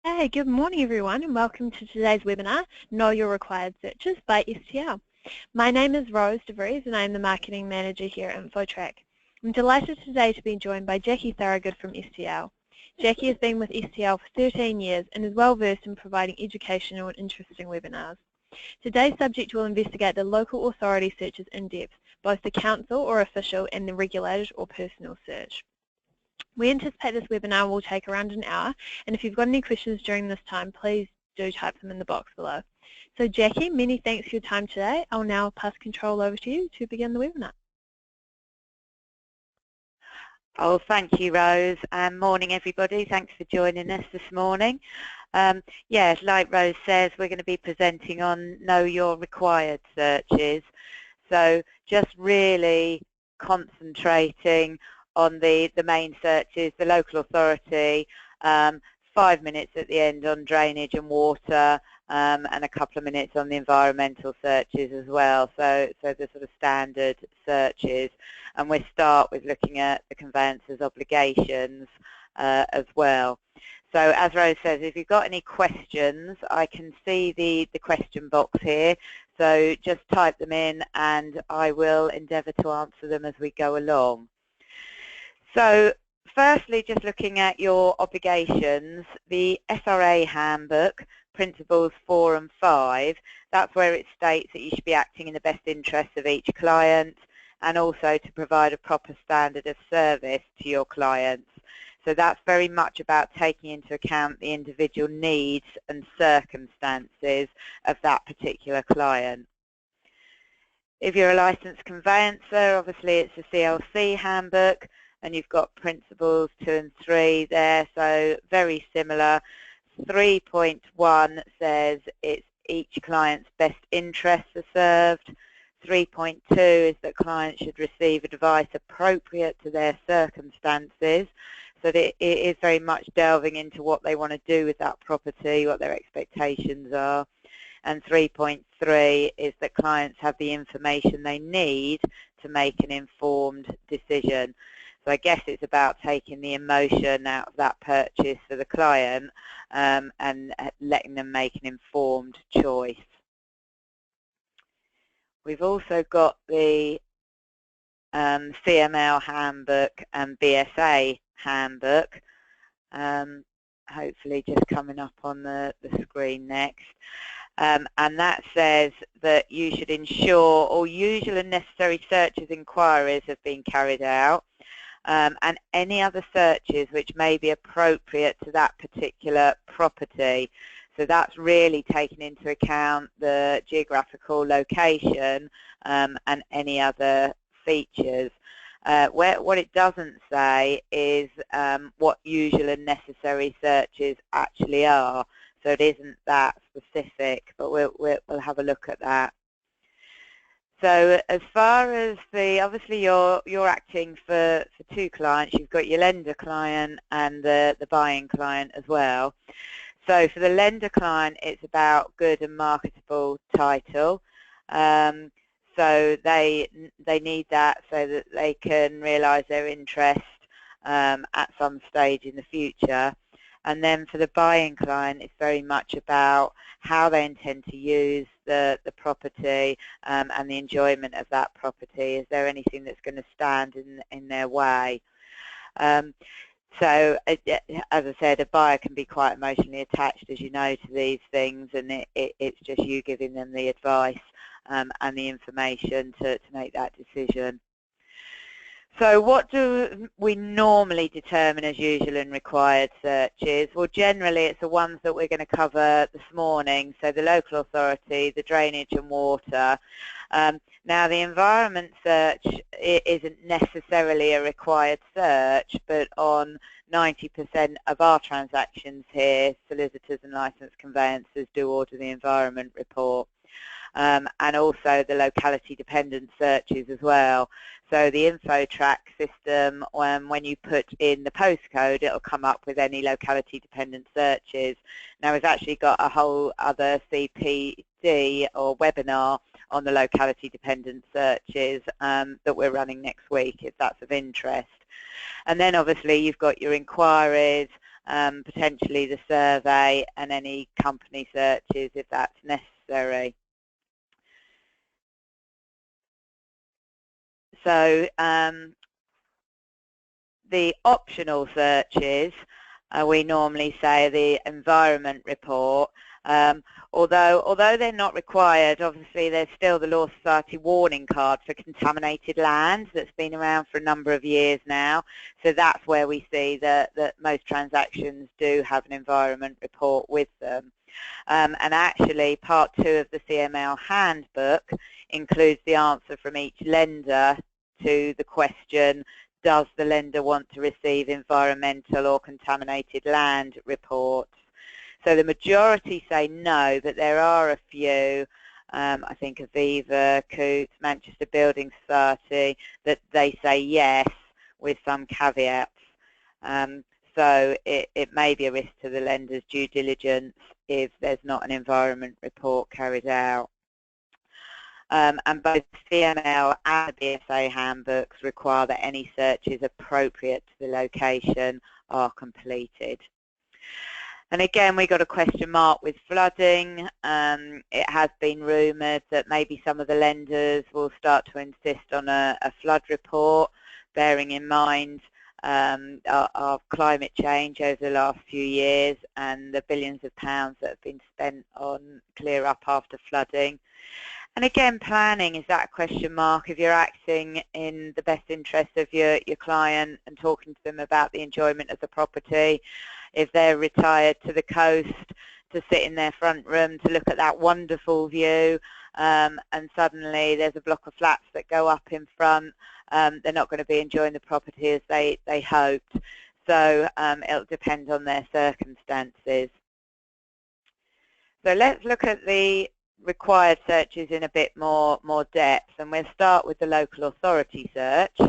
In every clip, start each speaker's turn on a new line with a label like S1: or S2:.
S1: Hey, good morning everyone and welcome to today's webinar, Know Your Required Searches by STL. My name is Rose DeVries and I am the Marketing Manager here at InfoTrack. I'm delighted today to be joined by Jackie Thorogood from STL. Jackie has been with STL for 13 years and is well versed in providing educational and interesting webinars. Today's subject will investigate the local authority searches in depth, both the council or official and the regulated or personal search. We anticipate this webinar will take around an hour, and if you've got any questions during this time, please do type them in the box below. So Jackie, many thanks for your time today. I'll now pass control over to you to begin the webinar.
S2: Oh, thank you, Rose, and morning everybody. Thanks for joining us this morning. Yes, like Rose says, we're going to be presenting on Know Your Required Searches. So just really concentrating on the main searches, the local authority, 5 minutes at the end on drainage and water, and a couple of minutes on the environmental searches as well. So the sort of standard searches. And we start with looking at the conveyancer's obligations as well. So as Rose says, if you've got any questions, I can see the question box here. So just type them in and I will endeavour to answer them as we go along. So firstly, just looking at your obligations, the SRA handbook, principles 4 and 5, that's where it states that you should be acting in the best interests of each client and also to provide a proper standard of service to your clients. So that's very much about taking into account the individual needs and circumstances of that particular client. If you're a licensed conveyancer, obviously it's the CLC handbook, and you've got principles 2 and 3 there, so very similar. 3.1 says it's each client's best interests are served. 3.2 is that clients should receive advice appropriate to their circumstances, so that it is very much delving into what they want to do with that property, what their expectations are. And 3.3 is that clients have the information they need to make an informed decision. So I guess it's about taking the emotion out of that purchase for the client and letting them make an informed choice. We've also got the CML handbook and BSA handbook, hopefully just coming up on the screen next. And that says that you should ensure all usual and necessary searches inquiries have been carried out. And any other searches which may be appropriate to that particular property. So that's really taking into account the geographical location and any other features. What it doesn't say is what usual and necessary searches actually are. So it isn't that specific, but we'll have a look at that. So as far as obviously you're acting for 2 clients. You've got your lender client and the buying client as well. So for the lender client, it's about good and marketable title. So they need that so that they can realise their interest at some stage in the future. And then for the buying client, it's very much about how they intend to use the property and the enjoyment of that property. Is there anything that's going to stand in their way? So, as I said, a buyer can be quite emotionally attached, as you know, to these things, and it's just you giving them the advice and the information to make that decision. So what do we normally determine as usual and required searches? Well, generally it's the ones that we're going to cover this morning, so the local authority, the drainage and water. Now the environment search isn't necessarily a required search, but on 90% of our transactions here, solicitors and licensed conveyancers do order the environment report. And also the locality dependent searches as well. So the InfoTrack system, when you put in the postcode, it'll come up with any locality dependent searches. Now we've actually got a whole other CPD or webinar on the locality dependent searches that we're running next week if that's of interest. And then obviously you've got your inquiries potentially the survey and any company searches if that's necessary. So the optional searches, we normally say the environment report. Although they're not required, obviously there's still the Law Society warning card for contaminated lands that's been around for a number of years now. So that's where we see that most transactions do have an environment report with them. And actually Part 2 of the CML handbook includes the answer from each lender to the question, does the lender want to receive environmental or contaminated land reports? So the majority say no, but there are a few, I think Aviva, Coots, Manchester Building Society, that they say yes with some caveats. So it may be a risk to the lender's due diligence if there's not an environment report carried out. And both CML and the BSA handbooks require that any searches appropriate to the location are completed. And again, we got a question mark with flooding. It has been rumoured that maybe some of the lenders will start to insist on a flood report, bearing in mind our climate change over the last few years and the billions of pounds that have been spent on clear up after flooding. And again, planning, is that a question mark? If you're acting in the best interest of your client and talking to them about the enjoyment of the property, if they're retired to the coast to sit in their front room to look at that wonderful view, and suddenly there's a block of flats that go up in front, they're not going to be enjoying the property as they hoped. So it'll depend on their circumstances. So let's look at the required searches in a bit more depth, and we'll start with the local authority search.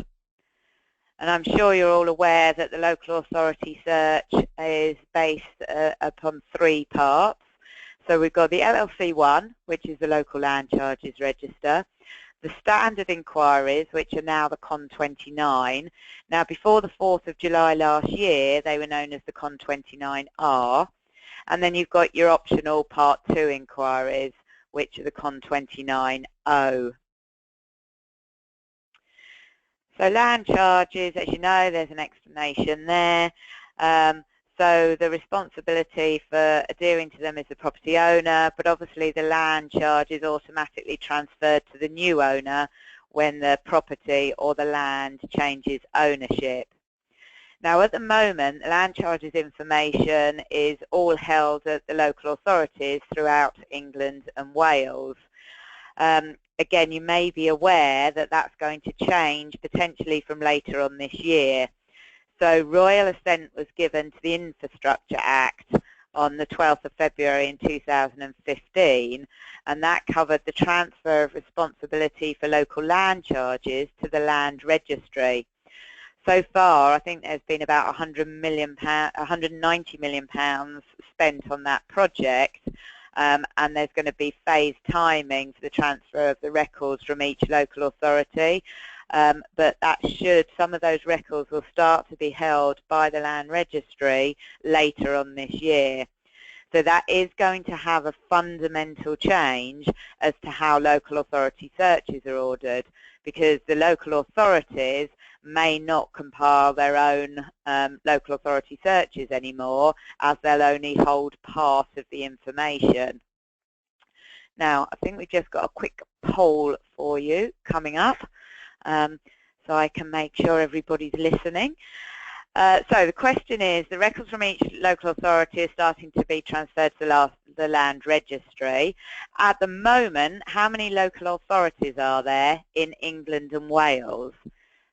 S2: And I'm sure you're all aware that the local authority search is based upon 3 parts. So we've got the LLC1, which is the Local Land Charges Register, the standard inquiries, which are now the Con 29. Now, before the 4th of July last year, they were known as the Con 29R. And then you've got your optional Part 2 inquiries, which are the Con 29O. So land charges, as you know, there's an explanation there. So the responsibility for adhering to them is the property owner, but obviously the land charge is automatically transferred to the new owner when the property or the land changes ownership. Now, at the moment, the land charges information is all held at the local authorities throughout England and Wales. Again, you may be aware that that's going to change potentially from later on this year. So royal assent was given to the Infrastructure Act on the 12th of February in 2015, and that covered the transfer of responsibility for local land charges to the Land Registry. So far, I think there's been about £190 million spent on that project, and there's going to be phased timing for the transfer of the records from each local authority. But that some of those records will start to be held by the Land Registry later on this year. So that is going to have a fundamental change as to how local authority searches are ordered, because the local authorities may not compile their own local authority searches anymore, as they'll only hold part of the information. Now, I think we've just got a quick poll for you coming up, so I can make sure everybody's listening. So the question is, the records from each local authority are starting to be transferred to the Land Registry. At the moment, how many local authorities are there in England and Wales?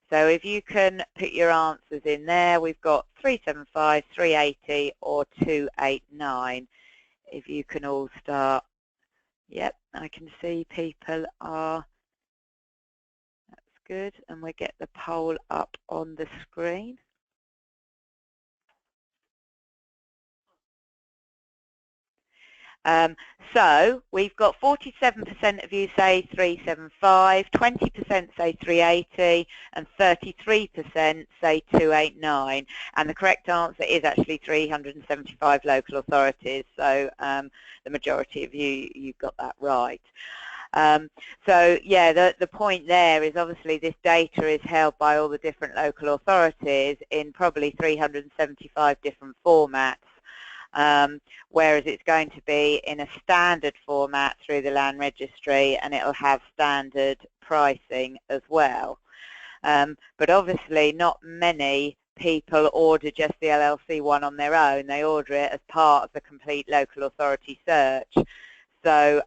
S2: So if you can put your answers in there, we've got 375, 380 or 289. If you can all start. Yep, I can see people are. That's good. And we'll get the poll up on the screen. So we've got 47% of you say 375, 20% say 380, and 33% say 289. And the correct answer is actually 375 local authorities. So the majority of you got that right. So yeah, the point there is obviously this data is held by all the different local authorities in probably 375 different formats. Whereas it's going to be in a standard format through the land registry, and it'll have standard pricing as well. But obviously not many people order just the LLC one on their own. They order it as part of the complete local authority search. So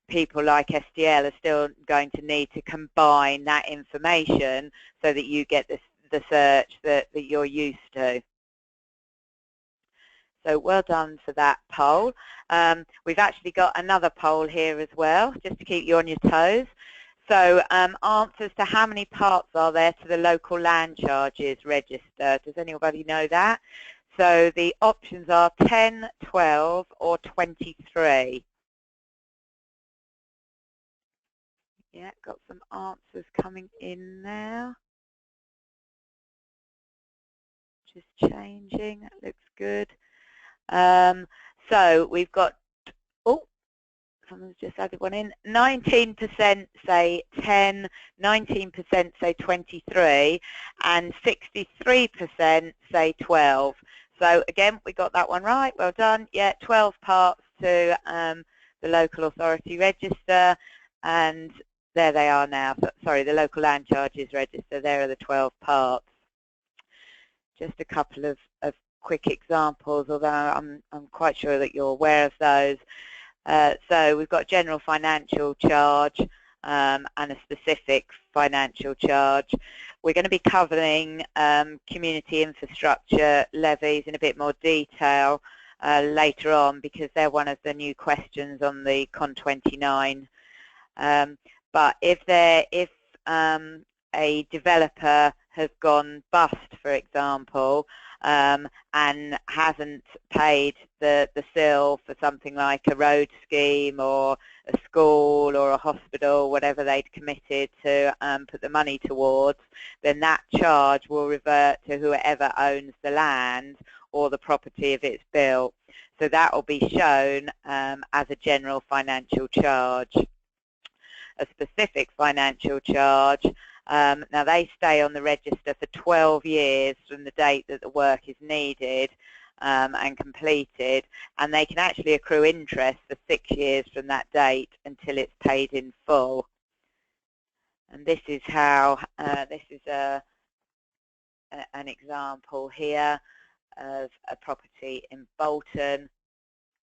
S2: people like SDL are still going to need to combine that information so that you get the search that you're used to. So well done for that poll. We've actually got another poll here as well, just to keep you on your toes. So answers to how many parts are there to the local land charges register. Does anybody know that? So the options are 10, 12 or 23. Yeah, got some answers coming in now. Just changing, that looks good. So we've got, oh, someone's just added one in, 19% say 10, 19% say 23, and 63% say 12. So again, we got that one right, well done. Yeah, 12 parts to the local authority register, and there they are now. Sorry, the local land charges register, there are the 12 parts. Just a couple of quick examples, although I'm quite sure that you're aware of those. So we've got general financial charge and a specific financial charge. We're going to be covering community infrastructure levies in a bit more detail later on, because they're one of the new questions on the Con 29. But if a developer has gone bust, for example, and hasn't paid the SIL for something like a road scheme or a school or a hospital, whatever they'd committed to put the money towards, then that charge will revert to whoever owns the land or the property if it's built. So that will be shown as a general financial charge. A specific financial charge, now they stay on the register for 12 years from the date that the work is needed and completed, and they can actually accrue interest for 6 years from that date until it's paid in full. And this is how, this is an example here of a property in Bolton,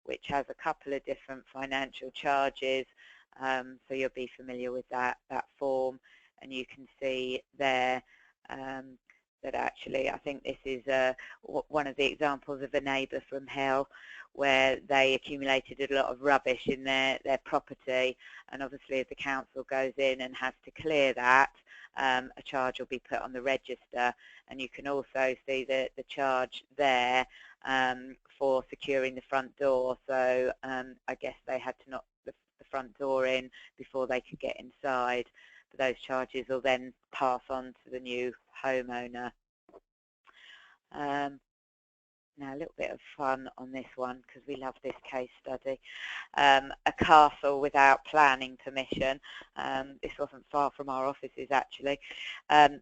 S2: which has a couple of different financial charges. So you'll be familiar with that form, and you can see there that actually I think this is one of the examples of a neighbour from hell, where they accumulated a lot of rubbish in their property, and obviously if the council goes in and has to clear that, a charge will be put on the register. And you can also see the charge there for securing the front door. So I guess they had to knock the front door in before they could get inside. But those charges will then pass on to the new homeowner. Now a little bit of fun on this one, because we love this case study. A castle without planning permission. This wasn't far from our offices actually.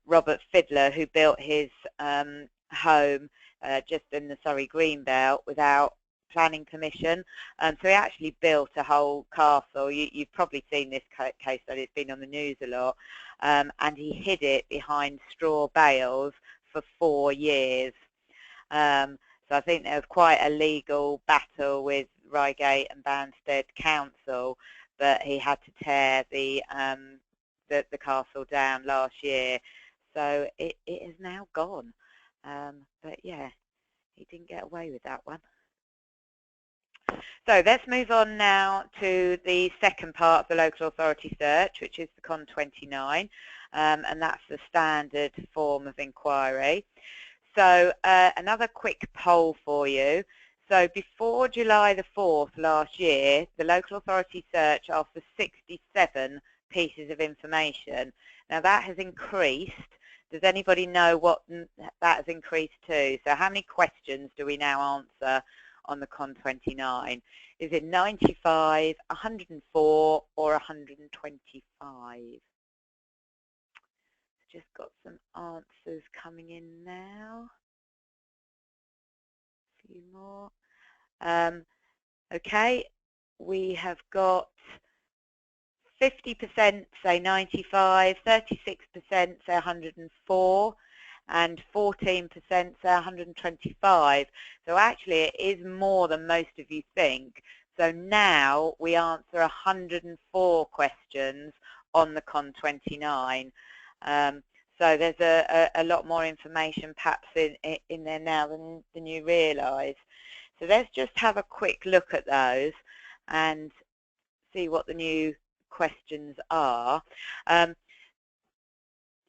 S2: Robert Fiddler, who built his home just in the Surrey Greenbelt without planning permission. So he actually built a whole castle. You've probably seen this case study, it's been on the news a lot. And he hid it behind straw bales for 4 years. So I think there was quite a legal battle with Reigate and Banstead Council, but he had to tear the castle down last year. So it is now gone. But yeah, he didn't get away with that one. So let's move on now to the second part of the local authority search, which is the Con 29, and that's the standard form of inquiry. So another quick poll for you. So before July the 4th last year, the local authority search asked for 67 pieces of information. Now that has increased. Does anybody know what that has increased to? So how many questions do we now answer on the Con29? Is it 95, 104 or 125? Just got some answers coming in now. A few more. Okay, we have got 50% say 95, 36% say 104, and 14% say 125. So actually it is more than most of you think. So now we answer 104 questions on the Con29. So there's a lot more information perhaps in there now than you realise. So let's just have a quick look at those and see what the new questions are.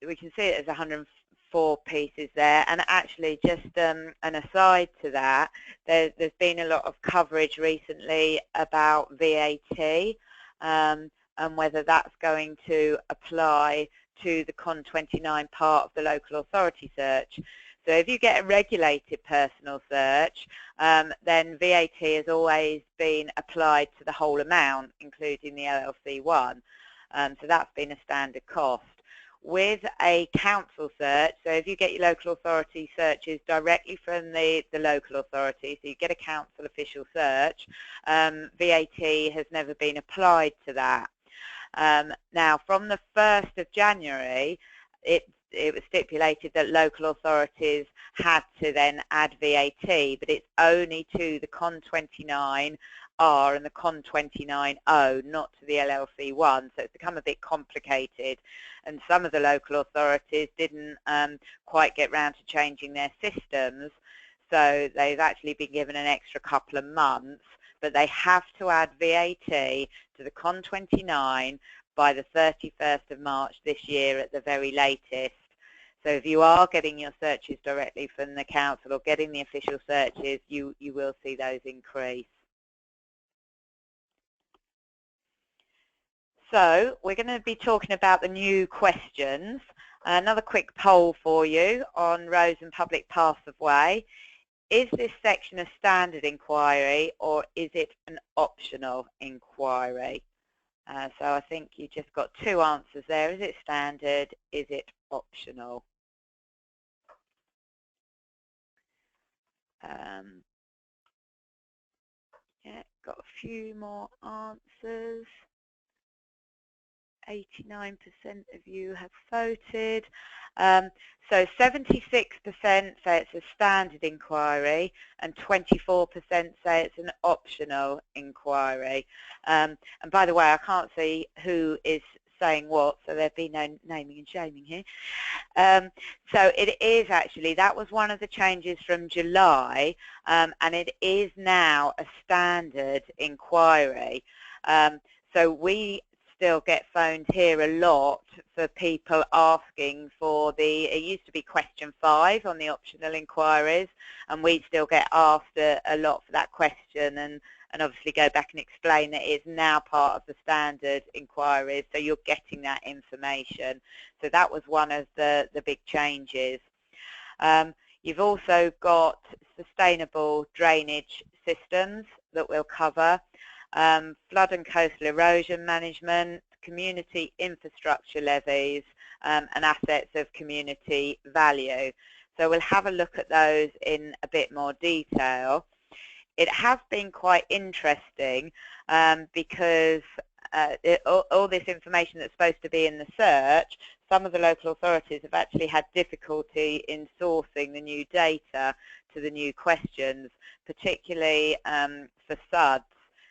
S2: We can see it as 104 pieces there, and actually just an aside to that, there's been a lot of coverage recently about VAT and whether that's going to apply to the Con29 part of the local authority search. So if you get a regulated personal search, then VAT has always been applied to the whole amount, including the LLC one. So that's been a standard cost. With a council search, so if you get your local authority searches directly from the local authority, so you get a council official search, VAT has never been applied to that. Now, from the 1st of January, it was stipulated that local authorities had to then add VAT, but it's only to the Con29R and the Con29O, not to the LLC1, so it's become a bit complicated, and some of the local authorities didn't quite get round to changing their systems, so they've actually been given an extra couple of months, but they have to add VAT to the Con29 by the 31st of March this year at the very latest. So if you are getting your searches directly from the council or getting the official searches, you will see those increase. So we're going to be talking about the new questions. Another quick poll for you on roads and public paths of way. Is this section a standard inquiry or is it an optional inquiry? So I think you just got two answers there. Is it standard? Is it optional? Yeah, got a few more answers. 89% of you have voted. So 76% say it's a standard inquiry and 24% say it's an optional inquiry. And by the way, I can't see who is saying what, so there'd be no naming and shaming here. So it is actually, that was one of the changes from July, and it is now a standard inquiry. So we still get phoned here a lot for people asking for it used to be question 5 on the optional inquiries, and we still get asked a lot for that question, and obviously go back and explain that it's now part of the standard inquiries, so you're getting that information. So that was one of the big changes. You've also got sustainable drainage systems that we'll cover. Flood and coastal erosion management, community infrastructure levies, and assets of community value. So we'll have a look at those in a bit more detail. It has been quite interesting because all this information that's supposed to be in the search, some of the local authorities have actually had difficulty in sourcing the new data to the new questions, particularly for SUDs,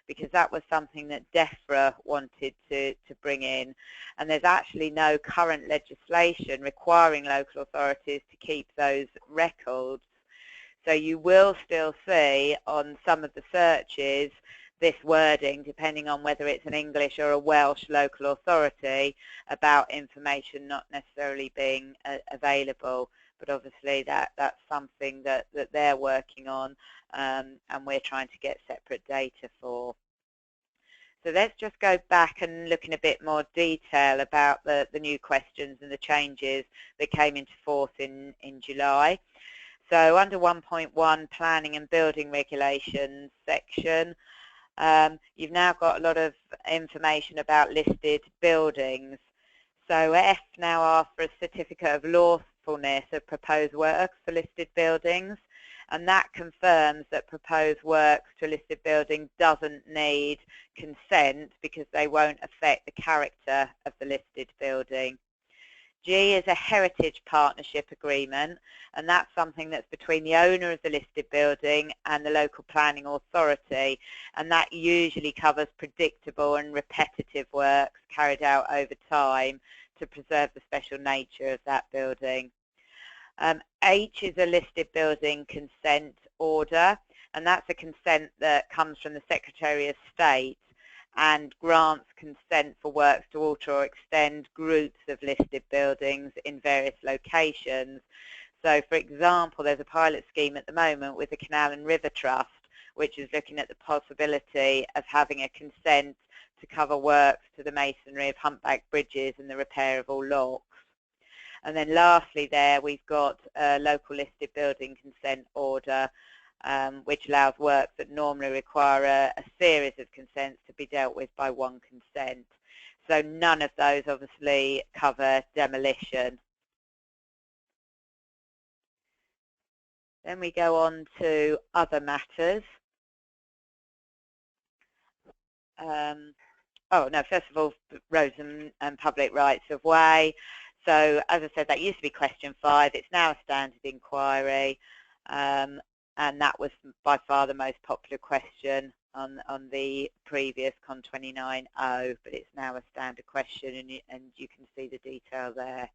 S2: because that was something that DEFRA wanted to bring in, and there's actually no current legislation requiring local authorities to keep those records. So you will still see on some of the searches this wording, depending on whether it's an English or a Welsh local authority, about information not necessarily being available. but obviously that's something that they're working on, and we're trying to get separate data for. So let's just go back and look in a bit more detail about the new questions and the changes that came into force in July. So under 1.1 Planning and Building Regulations section, you've now got a lot of information about listed buildings. So F now asks for a certificate of lawfulness of proposed works for listed buildings, and that confirms that proposed works to a listed building doesn't need consent because they won't affect the character of the listed building. G is a heritage partnership agreement, and that's something that's between the owner of the listed building and the local planning authority, and that usually covers predictable and repetitive works carried out over time to preserve the special nature of that building. H is a listed building consent order, and that's a consent that comes from the Secretary of State and grants consent for works to alter or extend groups of listed buildings in various locations. So, for example, there's a pilot scheme at the moment with the Canal and River Trust, which is looking at the possibility of having a consent to cover works to the masonry of humpback bridges and the repair of all locks. And then lastly there, we've got a local listed building consent order, which allows works that normally require a series of consents to be dealt with by one consent. So none of those obviously cover demolition. Then we go on to other matters. Oh no, first of all, roads and public rights of way. So as I said, that used to be question 5. It's now a standard inquiry, and that was by far the most popular question on the previous Con 29.0, but it's now a standard question, and you can see the detail there.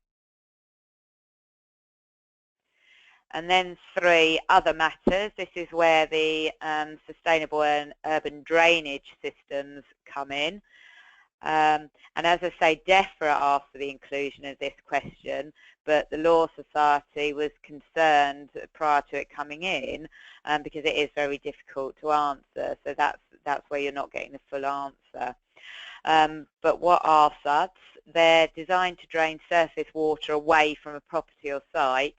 S2: And then 3, other matters. This is where the sustainable and urban drainage systems come in. And as I say, DEFRA asked for the inclusion of this question, but the Law Society was concerned prior to it coming in because it is very difficult to answer. So that's where you're not getting the full answer. But what are SUDs? They're designed to drain surface water away from a property or site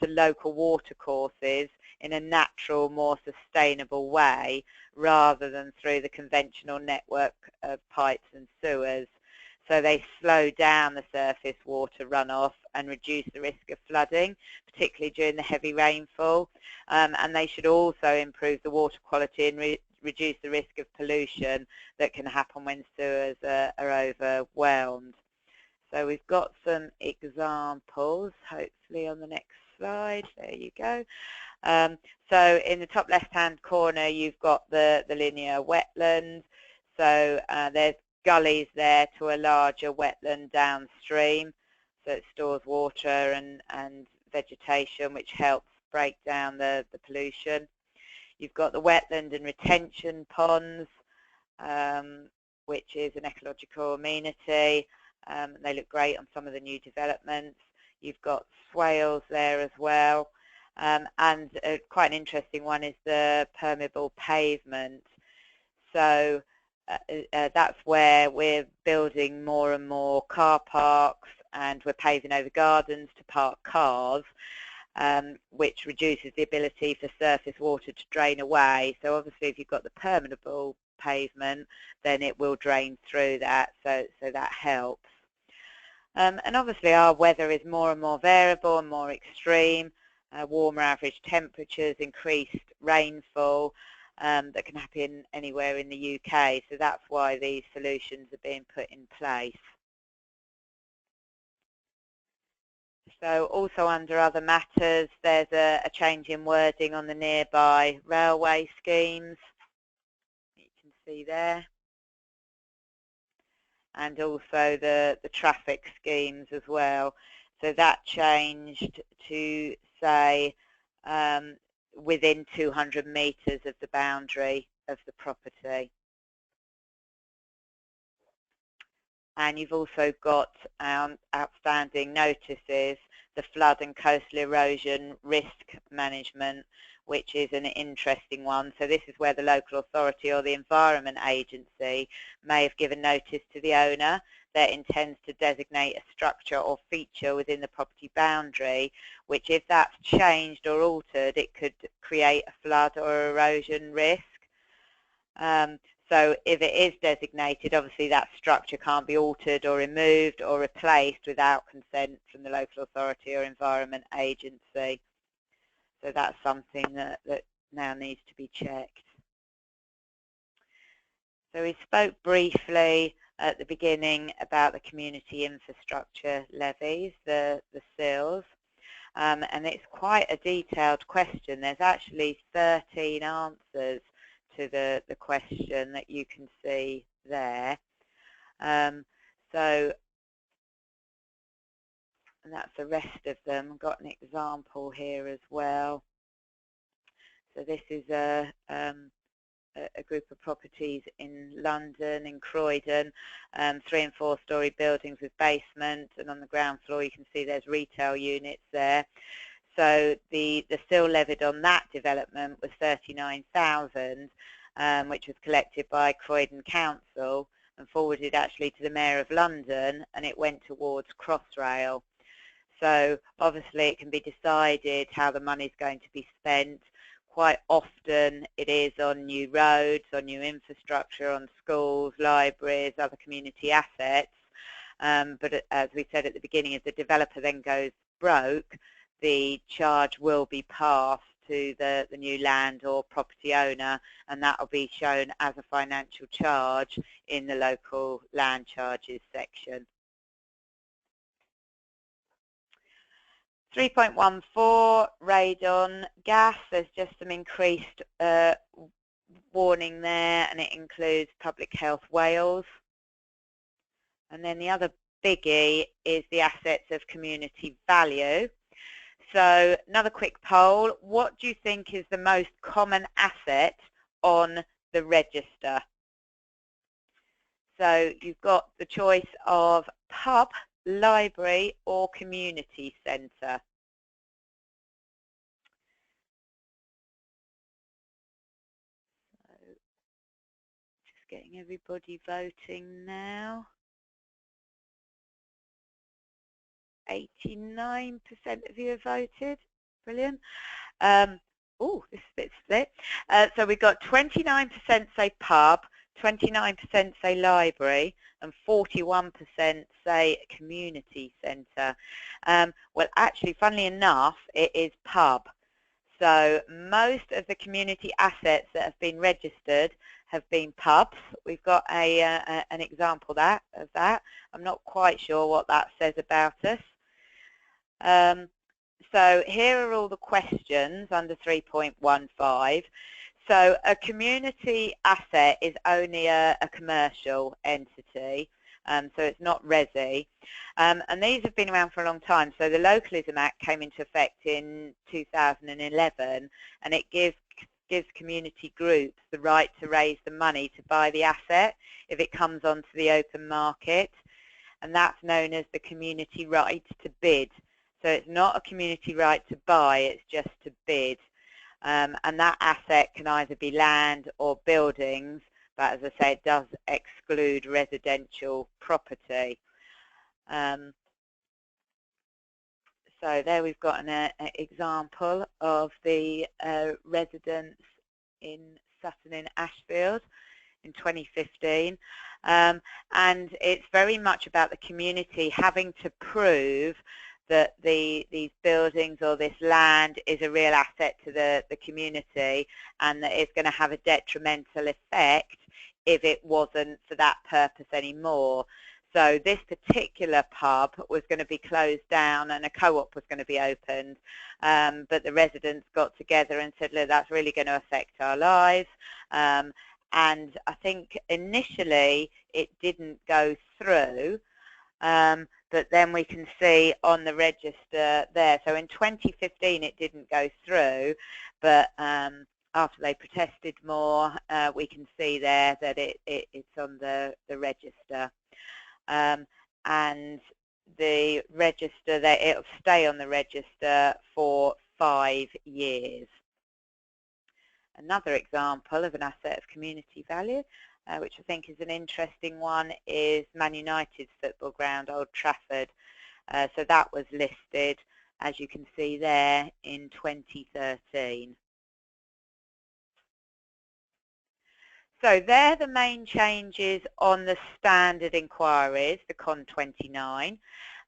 S2: to local water courses in a natural, more sustainable way, rather than through the conventional network of pipes and sewers. So they slow down the surface water runoff and reduce the risk of flooding, particularly during the heavy rainfall. And they should also improve the water quality and reduce the risk of pollution that can happen when sewers are overwhelmed. So we've got some examples, hopefully on the next slide. There you go. So in the top left-hand corner, you've got the linear wetland. So there's gullies there to a larger wetland downstream. So it stores water and vegetation, which helps break down the pollution. You've got the wetland and retention ponds, which is an ecological amenity. They look great on some of the new developments. You've got swales there as well. And quite an interesting one is the permeable pavement. So that's where we're building more and more car parks, and we're paving over gardens to park cars, which reduces the ability for surface water to drain away. So obviously if you've got the permeable pavement, then it will drain through that, so that helps. And obviously our weather is more and more variable and more extreme. Warmer average temperatures, increased rainfall that can happen anywhere in the UK. So that's why these solutions are being put in place. So also under other matters, there's a change in wording on the nearby railway schemes. You can see there. And also the traffic schemes as well. So that changed to say within 200 metres of the boundary of the property. And you've also got outstanding notices the flood and coastal erosion risk management, which is an interesting one. So this is where the local authority or the Environment Agency may have given notice to the owner that intends to designate a structure or feature within the property boundary, which if that's changed or altered, it could create a flood or erosion risk. So if it is designated, obviously that structure can't be altered or removed or replaced without consent from the local authority or Environment Agency. So that's something that now needs to be checked. So we spoke briefly at the beginning about the community infrastructure levies, the CILs, and it's quite a detailed question. There's actually 13 answers to the question that you can see there. So, and that's the rest of them. I've got an example here as well. So this is a group of properties in London, in Croydon, 3- and 4-storey buildings with basement, and on the ground floor you can see there's retail units there. So the CIL levied on that development was 39,000, which was collected by Croydon Council and forwarded actually to the Mayor of London, and it went towards Crossrail. So obviously it can be decided how the money is going to be spent. Quite often it is on new roads, on new infrastructure, on schools, libraries, other community assets. But as we said at the beginning, if the developer then goes broke, the charge will be passed to the new land or property owner, and that will be shown as a financial charge in the local land charges section. 3.14, radon gas. There's just some increased warning there, and it includes Public Health Wales. And then the other biggie is the assets of community value. So another quick poll, what do you think is the most common asset on the register? So you've got the choice of pub, library or community centre. So just getting everybody voting now. 89% of you have voted. Brilliant. Oh, this is a bit split. So we've got 29% say pub, 29% say library, and 41% say community centre. Well, actually, funnily enough, it is pub. So most of the community assets that have been registered have been pubs. We've got an example of that. I'm not quite sure what that says about us. So here are all the questions under 3.15. So a community asset is only a commercial entity, so it's not resi. And these have been around for a long time. So the Localism Act came into effect in 2011, and it gives community groups the right to raise the money to buy the asset if it comes onto the open market, and that's known as the community right to bid. So it's not a community right to buy, it's just to bid. And that asset can either be land or buildings, but as I say, it does exclude residential property. So there we've got an example of the residence in Sutton in Ashfield in 2015. And it's very much about the community having to prove that these buildings or this land is a real asset to the community, and that it's going to have a detrimental effect if it wasn't for that purpose anymore. So this particular pub was going to be closed down and a co-op was going to be opened, but the residents got together and said, look, that's really going to affect our lives. And I think initially it didn't go through, but then we can see on the register there. So in 2015 it didn't go through, but after they protested more, we can see there that it's on the register. And the register, that it'll stay on the register for 5 years. Another example of an asset of community value, which I think is an interesting one, is Man United's football ground, Old Trafford. So that was listed, as you can see there, in 2013. So they're the main changes on the standard inquiries, the CON 29.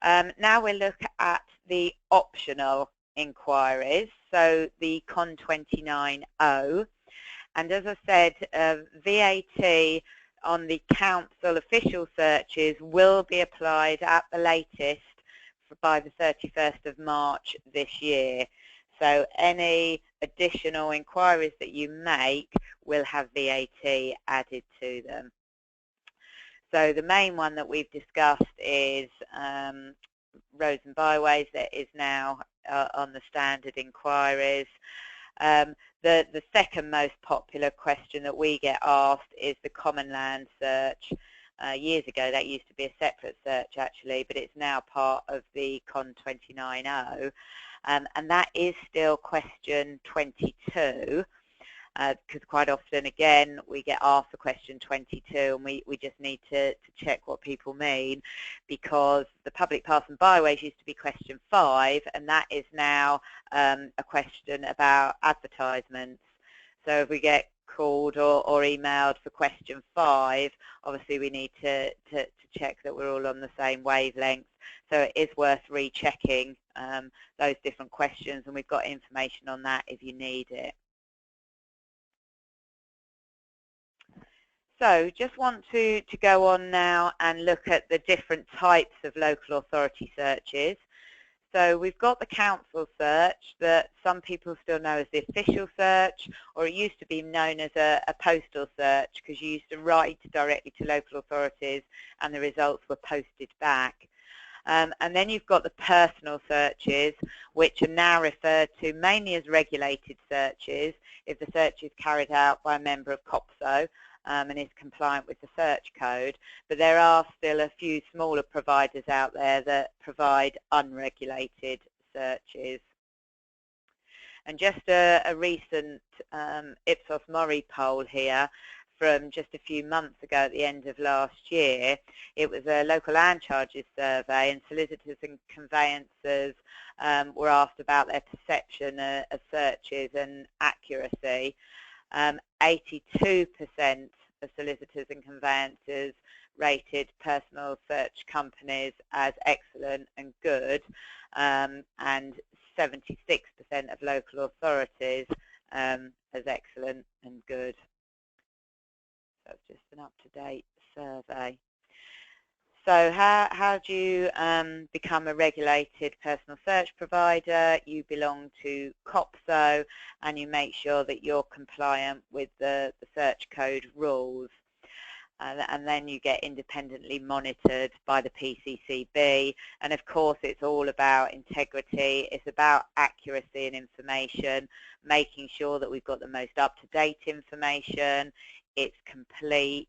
S2: Now we'll look at the optional inquiries, so the CON 29.0. And as I said, VAT on the council official searches will be applied at the latest by the 31st of March this year. So any additional inquiries that you make will have VAT added to them. So the main one that we've discussed is roads and byways, that is now on the standard inquiries. The second most popular question that we get asked is the common land search. Years ago that used to be a separate search actually, but it's now part of the CON 29.0, and that is still question 22, because quite often again we get asked the question 22 and we just need to check what people mean, because the public paths and byways used to be question 5, and that is now a question about advertisements. So if we get called or emailed for question 5, obviously we need to check that we're all on the same wavelength. So it is worth rechecking those different questions, and we've got information on that if you need it. So just want to go on now and look at the different types of local authority searches. So we've got the council search that some people still know as the official search, or it used to be known as a postal search, because you used to write directly to local authorities and the results were posted back. And then you've got the personal searches, which are now referred to mainly as regulated searches if the search is carried out by a member of COPSO and is compliant with the search code. But there are still a few smaller providers out there that provide unregulated searches. And just a recent Ipsos Mori poll here from just a few months ago at the end of last year. It was a local land charges survey, and solicitors and conveyancers were asked about their perception of searches and accuracy. 82% of solicitors and conveyancers rated personal search companies as excellent and good, and 76% of local authorities as excellent and good. That's just an up-to-date survey. So how do you become a regulated personal search provider? You belong to COPSO and you make sure that you're compliant with the search code rules. And then you get independently monitored by the PCCB. And of course it's all about integrity, it's about accuracy and information, making sure that we've got the most up-to-date information, it's complete.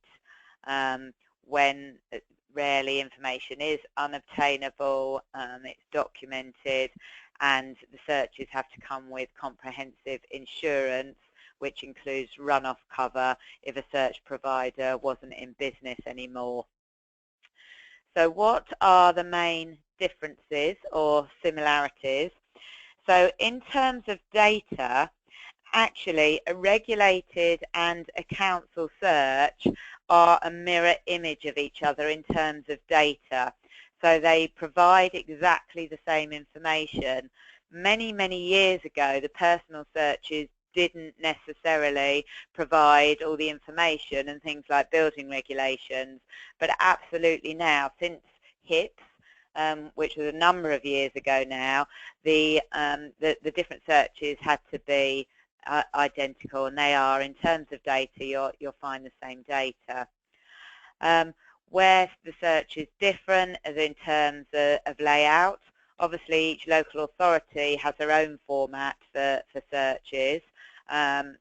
S2: When rarely information is unobtainable, it's documented, and the searches have to come with comprehensive insurance, which includes run-off cover if a search provider wasn't in business anymore. So what are the main differences or similarities? So in terms of data, actually a regulated and a council search are a mirror image of each other in terms of data. So they provide exactly the same information. Many, many years ago, the personal searches didn't necessarily provide all the information and things like building regulations, but absolutely now, since HIPS, which was a number of years ago now, the different searches had to be identical, and they are, in terms of data, you'll find the same data. Where the search is different is in terms of layout. Obviously each local authority has their own format for searches, and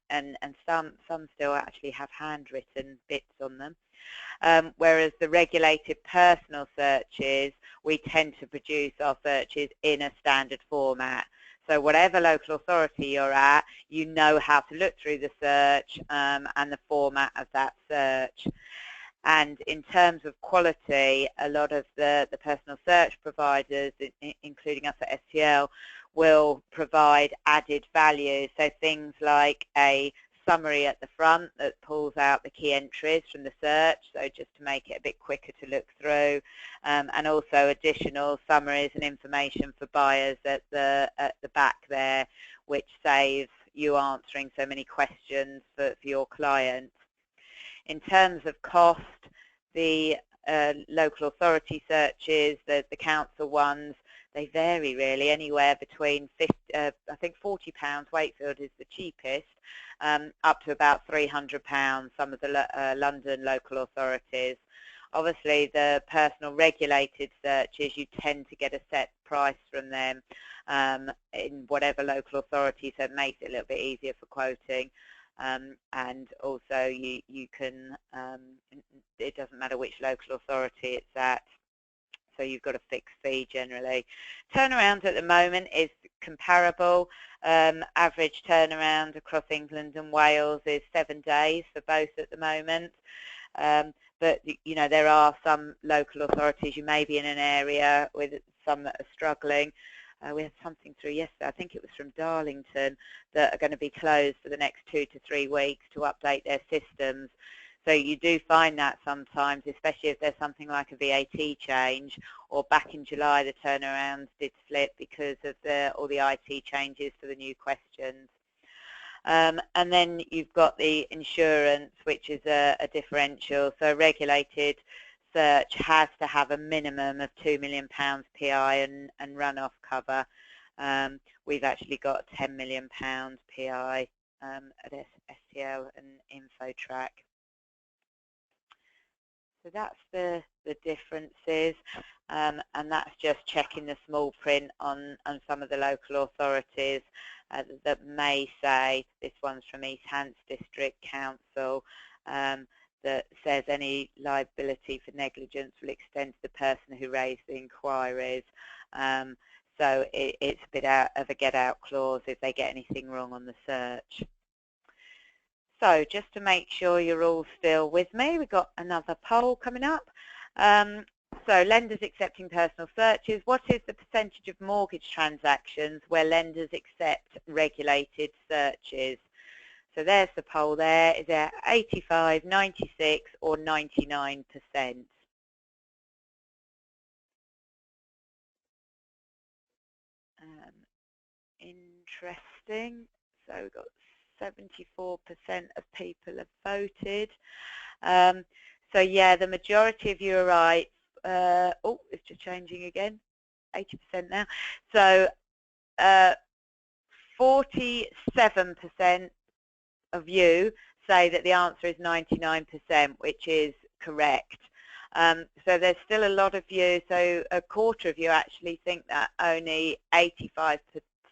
S2: some still actually have handwritten bits on them. Whereas the regulated personal searches, we tend to produce our searches in a standard format. So whatever local authority you're at, you know how to look through the search and the format of that search. And in terms of quality, a lot of the personal search providers, including us at STL, will provide added value. So things like a summary at the front that pulls out the key entries from the search, so just to make it a bit quicker to look through, and also additional summaries and information for buyers at the back there, which saves you answering so many questions for your clients. In terms of cost, the local authority searches, the council ones, they vary really, anywhere between I think £40, Wakefield is the cheapest, up to about £300, some of the London local authorities. Obviously the personal regulated searches, you tend to get a set price from them in whatever local authority, so it makes it a little bit easier for quoting. And also you can, it doesn't matter which local authority it's at, so you've got a fixed fee generally. Turnaround at the moment is comparable. Average turnaround across England and Wales is 7 days for both at the moment. But you know, there are some local authorities, you may be in an area with some that are struggling. We had something through yesterday, I think it was from Darlington, that are going to be closed for the next 2 to 3 weeks to update their systems. So you do find that sometimes, especially if there's something like a VAT change, or back in July the turnarounds did slip because of all the IT changes for the new questions. And then you've got the insurance, which is a differential. So regulated search has to have a minimum of £2 million PI and run-off cover. We've actually got £10 million PI at STL and InfoTrack. So that's the differences, and that's just checking the small print on some of the local authorities that may say, this one's from East Hants District Council, that says any liability for negligence will extend to the person who raised the inquiries. So it's a bit of a get-out clause if they get anything wrong on the search. So just to make sure you're all still with me, we've got another poll coming up. So lenders accepting personal searches. What is the percentage of mortgage transactions where lenders accept regulated searches? So there's the poll there. Is it 85, 96 or 99%? Interesting. So we've got 74% of people have voted. So yeah, the majority of you are right. Oh, it's just changing again. 80% now. So 47% of you say that the answer is 99%, which is correct. So there's still a lot of you, so a quarter of you actually think that only 85%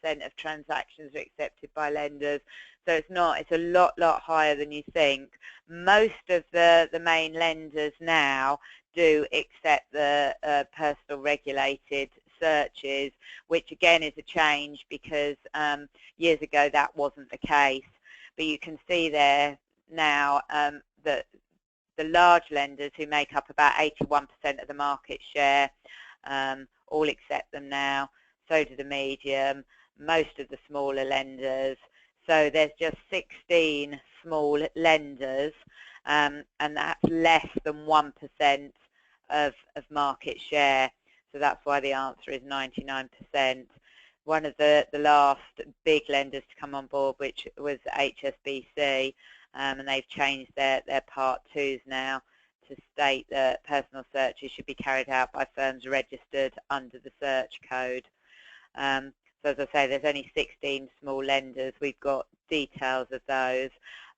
S2: of transactions are accepted by lenders. So it's a lot higher than you think. Most of the main lenders now do accept the personal regulated searches, which again is a change because years ago that wasn't the case. But you can see there now that the large lenders, who make up about 81% of the market share, all accept them now. So do the medium, most of the smaller lenders. So there's just 16 small lenders, and that's less than 1% of market share. So that's why the answer is 99%. One of the last big lenders to come on board, which was HSBC, and they've changed their Part 2s now to state that personal searches should be carried out by firms registered under the search code. So as I say, there's only 16 small lenders. We've got details of those,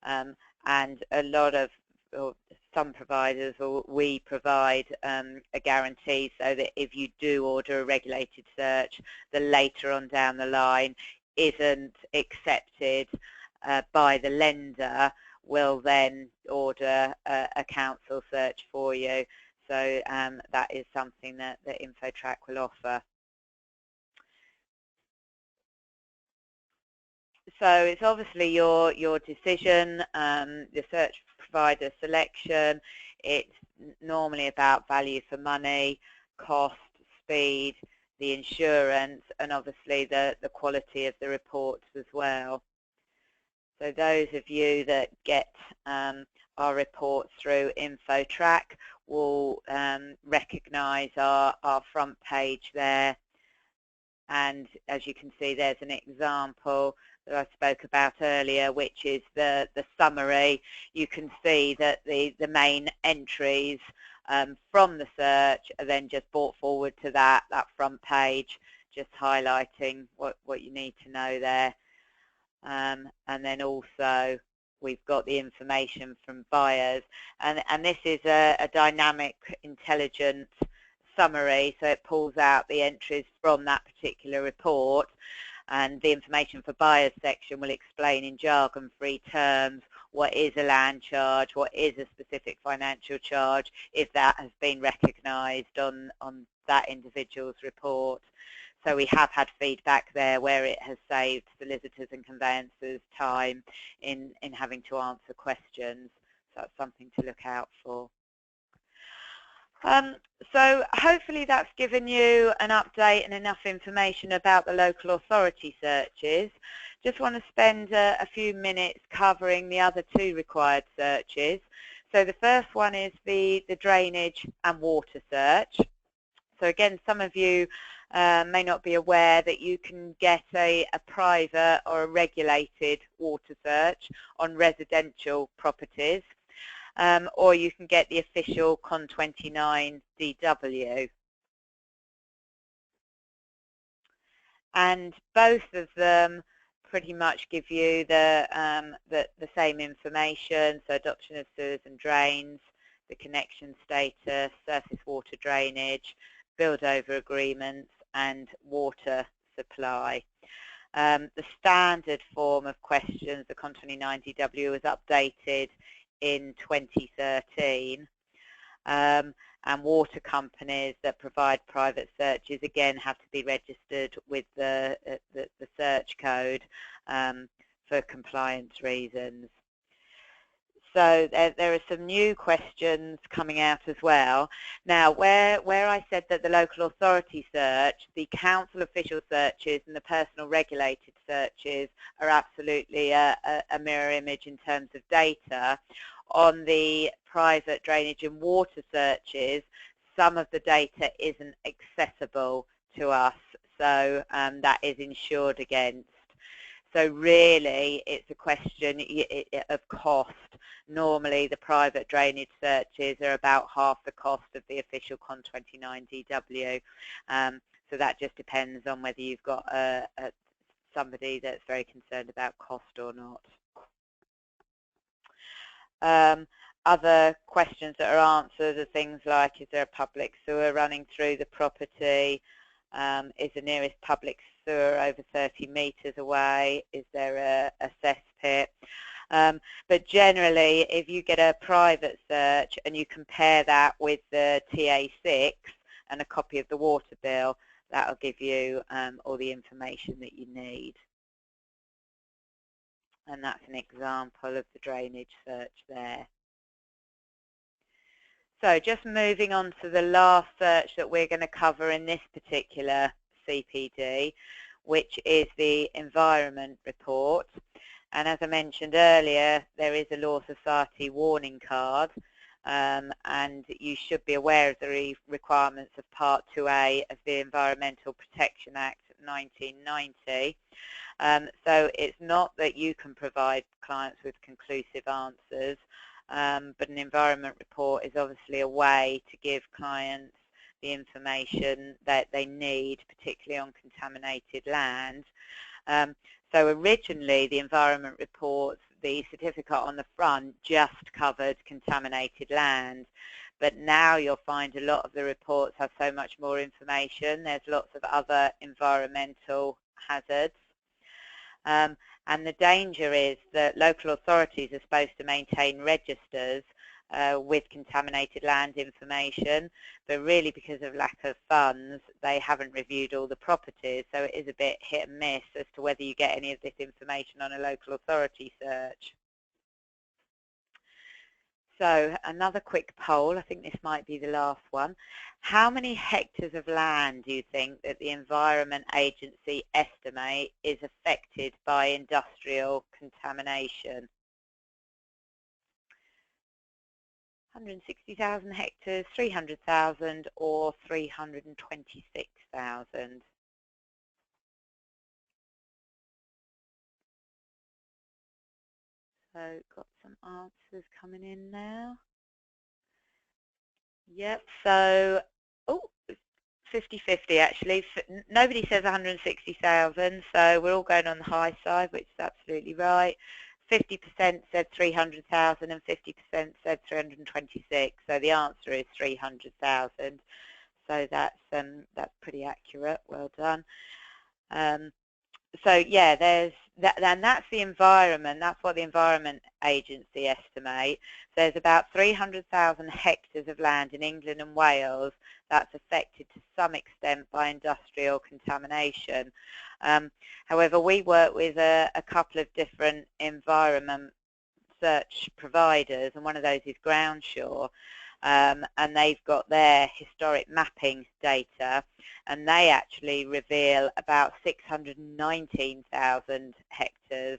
S2: and a lot of, or some providers, or we provide a guarantee so that if you do order a regulated search, the later on down the line isn't accepted by the lender will then order a council search for you. So that is something that InfoTrack will offer. So it's obviously your decision, the search provider selection. It's normally about value for money, cost, speed, the insurance, and obviously the quality of the reports as well. So those of you that get our reports through InfoTrack will recognise our front page there. And as you can see, there's an example that I spoke about earlier, which is the summary. You can see that the main entries from the search are then just brought forward to that front page, just highlighting what you need to know there. And then also we've got the information from buyers, and this is a dynamic, intelligent summary, so it pulls out the entries from that particular report, and the information for buyers section will explain in jargon-free terms what is a land charge, what is a specific financial charge, if that has been recognised on that individual's report. So we have had feedback there where it has saved solicitors and conveyancers time in having to answer questions. So that's something to look out for. So hopefully that's given you an update and enough information about the local authority searches. Just want to spend a few minutes covering the other two required searches. So the first one is the drainage and water search. So again, some of you may not be aware that you can get a private or a regulated water search on residential properties. Or you can get the official Con 29 DW. And both of them pretty much give you the same information, so adoption of sewers and drains, the connection status, surface water drainage, build-over agreements, and water supply. The standard form of questions, the Con 29 DW, was updated in 2013, and water companies that provide private searches again have to be registered with the search code for compliance reasons. So there are some new questions coming out as well. Now, where I said that the local authority search, the council official searches and the personal regulated searches are absolutely a mirror image in terms of data. On the private drainage and water searches, some of the data isn't accessible to us, so that is insured against. So really, it's a question of cost. Normally, the private drainage searches are about half the cost of the official Con 29 DW. So that just depends on whether you've got somebody that's very concerned about cost or not. Other questions that are answered are things like, is there a public sewer running through the property? Is the nearest public sewer over 30 metres away? Is there a cesspit? But generally, if you get a private search and you compare that with the TA6 and a copy of the water bill, that will give you all the information that you need. And that's an example of the drainage search there. So just moving on to the last search that we're going to cover in this particular CPD, which is the environment report. And as I mentioned earlier, there is a Law Society warning card, and you should be aware of the requirements of Part 2A of the Environmental Protection Act 1990. So it's not that you can provide clients with conclusive answers, but an environment report is obviously a way to give clients the information that they need, particularly on contaminated land. So originally, the environment reports, the certificate on the front just covered contaminated land, but now you'll find a lot of the reports have so much more information. There's lots of other environmental hazards. And the danger is that local authorities are supposed to maintain registers with contaminated land information, but really because of lack of funds they haven't reviewed all the properties, so it is a bit hit and miss as to whether you get any of this information on a local authority search. So another quick poll, I think this might be the last one. How many hectares of land do you think that the Environment Agency estimate is affected by industrial contamination? 160,000 hectares, 300,000 or 326,000? So got some answers coming in now. Yep, so, oh, 50-50 actually. Nobody says 160,000, so we're all going on the high side, which is absolutely right. 50% said 300,000 and 50% said 326. So the answer is 300,000. So that's pretty accurate. Well done. So yeah, there's that, and that's the environment. That's what the Environment Agency estimate. There's about 300,000 hectares of land in England and Wales that's affected to some extent by industrial contamination. However, we work with a couple of different environment search providers, and one of those is Groundshaw. And they've got their historic mapping data, and they actually reveal about 619,000 hectares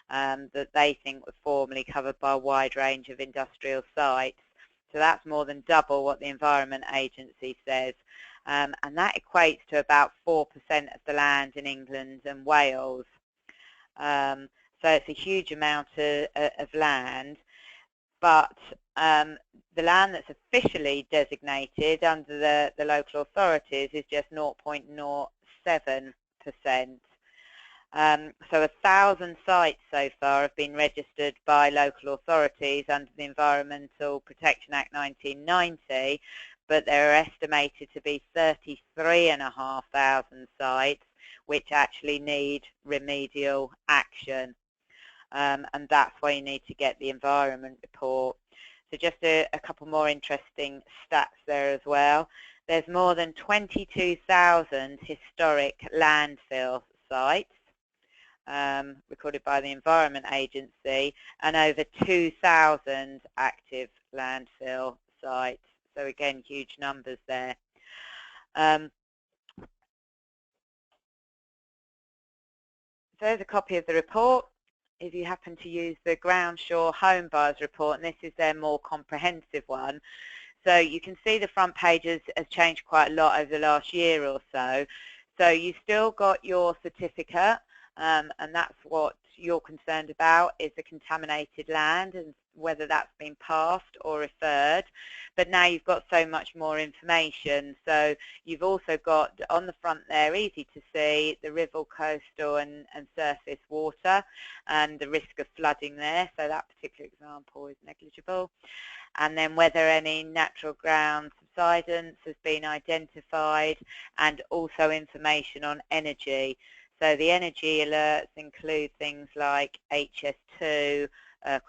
S2: that they think were formerly covered by a wide range of industrial sites. So that's more than double what the Environment Agency says, and that equates to about 4% of the land in England and Wales. So it's a huge amount of land. But the land that's officially designated under the local authorities is just 0.07%. So 1,000 sites so far have been registered by local authorities under the Environmental Protection Act 1990, but there are estimated to be 33,500 sites which actually need remedial action. And that's why you need to get the environment report. So just a couple more interesting stats there as well. There's more than 22,000 historic landfill sites recorded by the Environment Agency, and over 2,000 active landfill sites. So again, huge numbers there. So there's a copy of the report. If you happen to use the Groundshaw Home Buyers Report, and this is their more comprehensive one. So you can see the front page has changed quite a lot over the last year or so. So you've still got your certificate, and that's what you're concerned about, is the contaminated land and whether that's been passed or referred. But now you've got so much more information. So you've also got on the front there, easy to see, the river, coastal and surface water and the risk of flooding there. So that particular example is negligible. And then whether any natural ground subsidence has been identified, and also information on energy. So the energy alerts include things like HS2,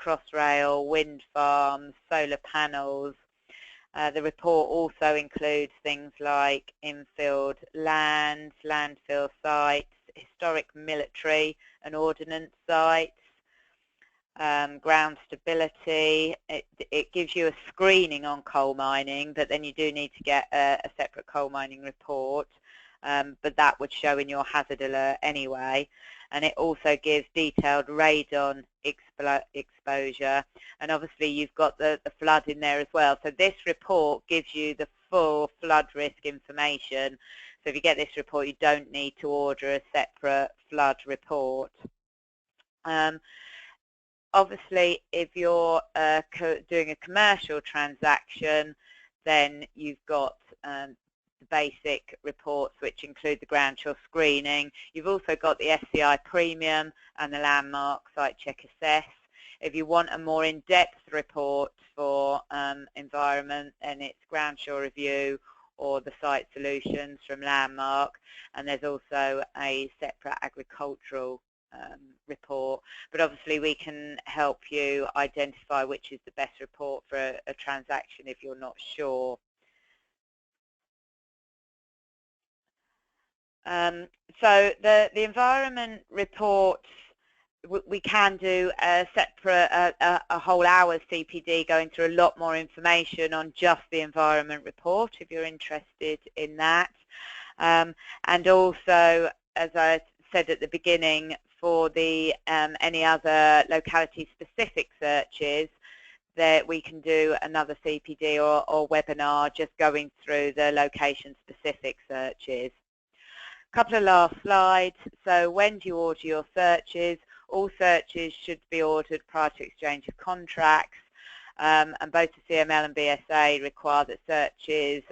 S2: Crossrail, wind farms, solar panels. The report also includes things like infilled lands, landfill sites, historic military and ordnance sites, ground stability. It gives you a screening on coal mining, but then you do need to get a separate coal mining report. But that would show in your hazard alert anyway. And it also gives detailed radon exposure, and obviously you've got the flood in there as well. So this report gives you the full flood risk information. So if you get this report, you don't need to order a separate flood report. Obviously, if you're doing a commercial transaction, then you've got the basic reports, which include the Groundshaw screening. You've also got the SCI premium and the landmark site check assess. If you want a more in-depth report for environment, then it's Groundshaw review or the site solutions from Landmark. And there's also a separate agricultural report, but obviously we can help you identify which is the best report for a transaction if you're not sure. So the environment reports, we can do a separate, a whole hour CPD going through a lot more information on just the environment report if you're interested in that. And also, as I said at the beginning, for the any other locality-specific searches, that we can do another CPD or webinar just going through the location-specific searches. A couple of last slides. So when do you order your searches? All searches should be ordered prior to exchange of contracts, and both the CML and BSA require that searches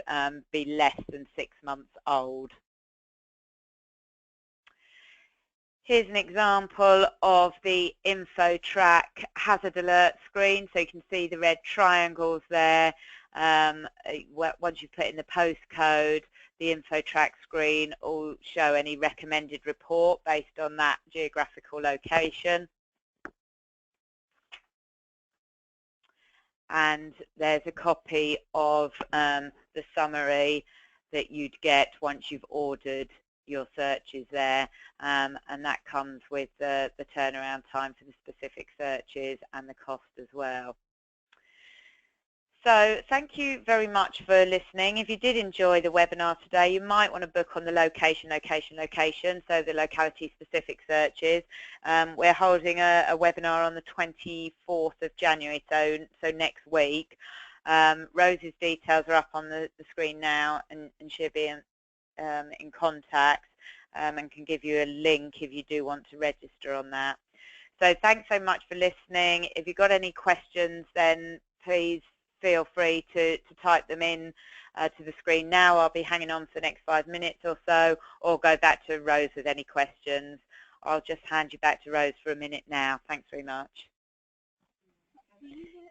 S2: be less than 6 months old. Here's an example of the InfoTrack hazard alert screen. So you can see the red triangles there. Once you put in the postcode, the InfoTrack screen will show any recommended report based on that geographical location. And there's a copy of the summary that you'd get once you've ordered your searches there, and that comes with the turnaround time for the specific searches and the cost as well. So thank you very much for listening. If you did enjoy the webinar today, you might want to book on the location, so the locality-specific searches. We're holding a webinar on the 24th of January, so next week. Rose's details are up on the screen now, and she'll be in contact and can give you a link if you do want to register on that. So thanks so much for listening. If you've got any questions, then please feel free to type them in to the screen now. I'll be hanging on for the next 5 minutes or so, or go back to Rose with any questions. I'll just hand you back to Rose for a minute now. Thanks very much.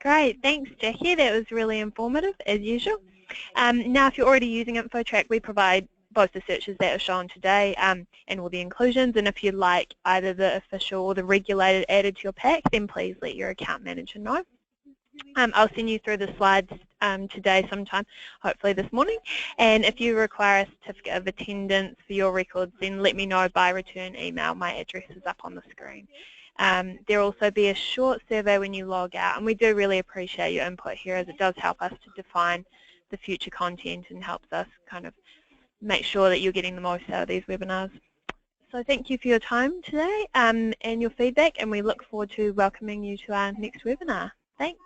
S1: Great, thanks Jackie, that was really informative as usual. Now if you're already using InfoTrack, we provide both the searches that are shown today and all the inclusions, and if you'd like either the official or the regulated added to your pack, then please let your account manager know. I'll send you through the slides today sometime, hopefully this morning, and if you require a certificate of attendance for your records, then let me know by return email. My address is up on the screen. There'll also be a short survey when you log out, and we do really appreciate your input here, as it does help us to define the future content and helps us kind of make sure that you're getting the most out of these webinars. So thank you for your time today and your feedback, and we look forward to welcoming you to our next webinar. Thanks.